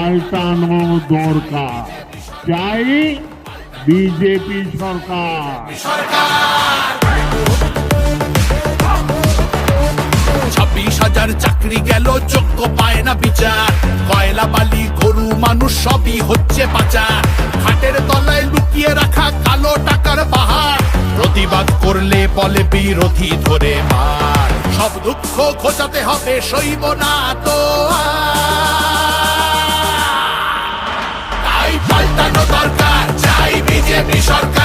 পাল্টানো দরকার। চাই বিজেপি সরকার। 26,000 চাকরি গেল, যোগ্য পায় না বিচার। কয়লা বালি গরু মানুষ সবই হচ্ছে পাচার। খাটের তলায় লুকিয়ে রাখা কালো টাকার পাহাড়। প্রতিবাদ করলে বলে বিরোধী ধরে মার। সব দুঃখ ঘোচাতে হবে, সইব না তো আর। তাই পাল্টানো দরকার, চাই বিজেপি সরকার।